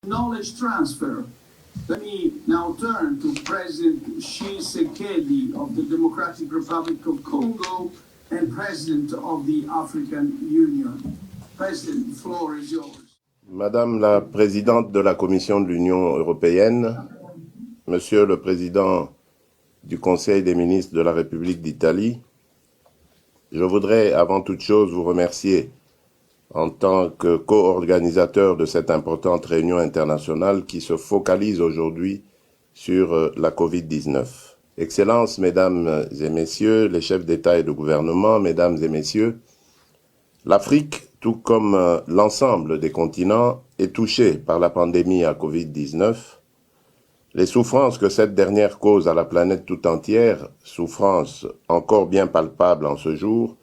Knowledge transfer. Let me now turn to President Tshisekedi of the Democratic Republic of Congo and President of the African Union. President, the floor is yours. Madame la Présidente de la Commission de l'Union européenne, Monsieur le Président du Conseil des ministres de la République d'Italie, je voudrais avant toute chose vous remercier en tant que co-organisateur de cette importante réunion internationale qui se focalise aujourd'hui sur la Covid-19. Excellences, Mesdames et Messieurs, les chefs d'État et de gouvernement, Mesdames et Messieurs, l'Afrique, tout comme l'ensemble des continents, est touchée par la pandémie à Covid-19. Les souffrances que cette dernière cause à la planète tout entière, souffrances encore bien palpables en ce jour,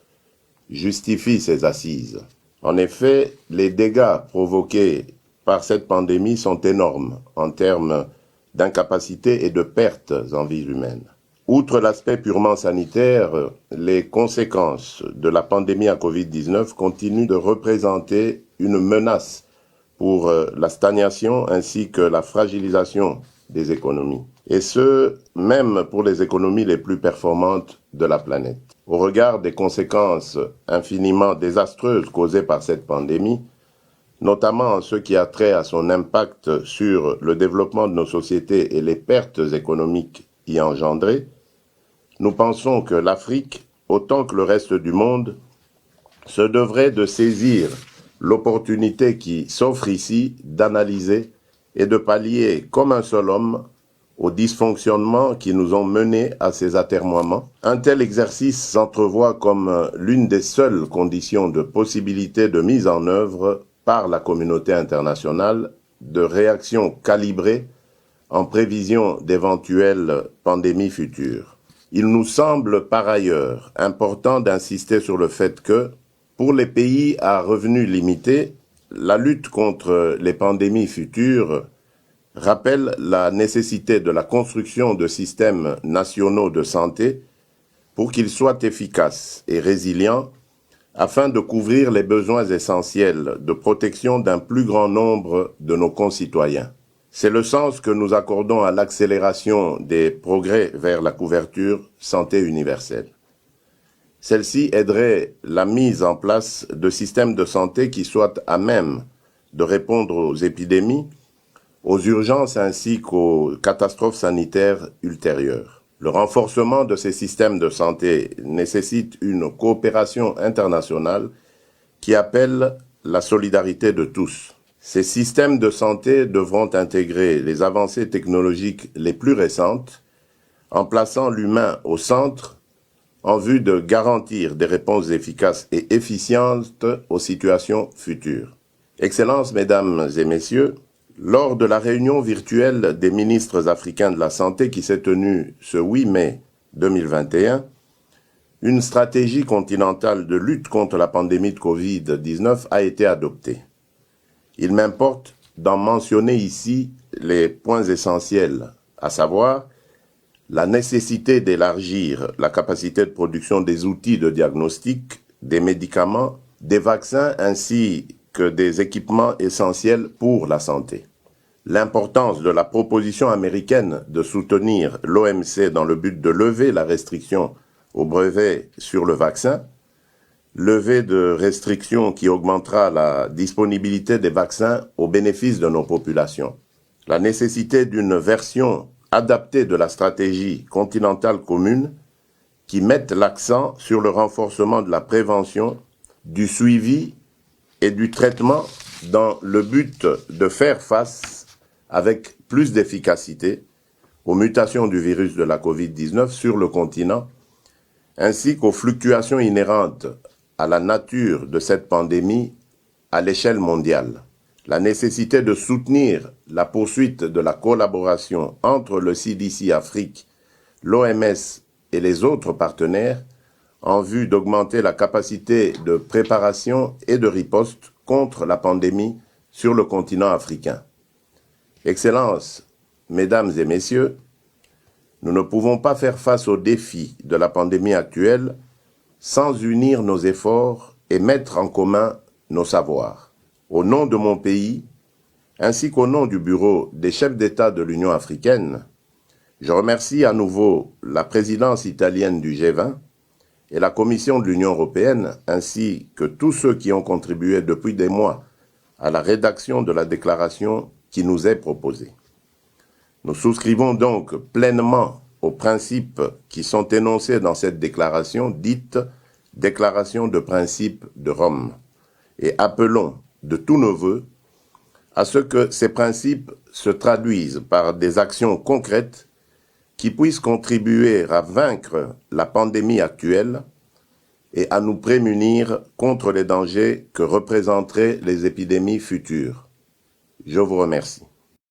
justifient ses assises. En effet, les dégâts provoqués par cette pandémie sont énormes en termes d'incapacité et de pertes en vies humaines. Outre l'aspect purement sanitaire, les conséquences de la pandémie à Covid-19 continuent de représenter une menace pour la stagnation ainsi que la fragilisation des économies. Et ce, même pour les économies les plus performantes de la planète. Au regard des conséquences infiniment désastreuses causées par cette pandémie, notamment en ce qui a trait à son impact sur le développement de nos sociétés et les pertes économiques y engendrées, nous pensons que l'Afrique, autant que le reste du monde, se devrait de saisir l'opportunité qui s'offre ici d'analyser et de pallier comme un seul homme aux dysfonctionnements qui nous ont menés à ces atermoiements. Un tel exercice s'entrevoit comme l'une des seules conditions de possibilité de mise en œuvre par la communauté internationale de réactions calibrées en prévision d'éventuelles pandémies futures. Il nous semble par ailleurs important d'insister sur le fait que, pour les pays à revenus limités, la lutte contre les pandémies futures rappelle la nécessité de la construction de systèmes nationaux de santé pour qu'ils soient efficaces et résilients afin de couvrir les besoins essentiels de protection d'un plus grand nombre de nos concitoyens. C'est le sens que nous accordons à l'accélération des progrès vers la couverture santé universelle. Celle-ci aiderait la mise en place de systèmes de santé qui soient à même de répondre aux épidémies, aux urgences ainsi qu'aux catastrophes sanitaires ultérieures. Le renforcement de ces systèmes de santé nécessite une coopération internationale qui appelle la solidarité de tous. Ces systèmes de santé devront intégrer les avancées technologiques les plus récentes en plaçant l'humain au centre en vue de garantir des réponses efficaces et efficientes aux situations futures. Excellences, Mesdames et Messieurs, lors de la réunion virtuelle des ministres africains de la Santé qui s'est tenue ce 8 mai 2021, une stratégie continentale de lutte contre la pandémie de Covid-19 a été adoptée. Il m'importe d'en mentionner ici les points essentiels, à savoir la nécessité d'élargir la capacité de production des outils de diagnostic, des médicaments, des vaccins ainsi que des équipements essentiels pour la santé. L'importance de la proposition américaine de soutenir l'OMC dans le but de lever la restriction au brevet sur le vaccin, levée de restrictions qui augmentera la disponibilité des vaccins au bénéfice de nos populations. La nécessité d'une version adaptée de la stratégie continentale commune qui mette l'accent sur le renforcement de la prévention, du suivi et du traitement dans le but de faire face avec plus d'efficacité aux mutations du virus de la Covid-19 sur le continent, ainsi qu'aux fluctuations inhérentes à la nature de cette pandémie à l'échelle mondiale. La nécessité de soutenir la poursuite de la collaboration entre le CDC Afrique, l'OMS et les autres partenaires en vue d'augmenter la capacité de préparation et de riposte contre la pandémie sur le continent africain. Excellences, Mesdames et Messieurs, nous ne pouvons pas faire face aux défis de la pandémie actuelle sans unir nos efforts et mettre en commun nos savoirs. Au nom de mon pays, ainsi qu'au nom du Bureau des chefs d'État de l'Union africaine, je remercie à nouveau la présidence italienne du G20 et la Commission de l'Union européenne, ainsi que tous ceux qui ont contribué depuis des mois à la rédaction de la déclaration qui nous est proposée. Nous souscrivons donc pleinement aux principes qui sont énoncés dans cette déclaration, dite « Déclaration de principes de Rome », et appelons de tous nos vœux à ce que ces principes se traduisent par des actions concrètes qui puissent contribuer à vaincre la pandémie actuelle et à nous prémunir contre les dangers que représenteraient les épidémies futures. Je vous remercie.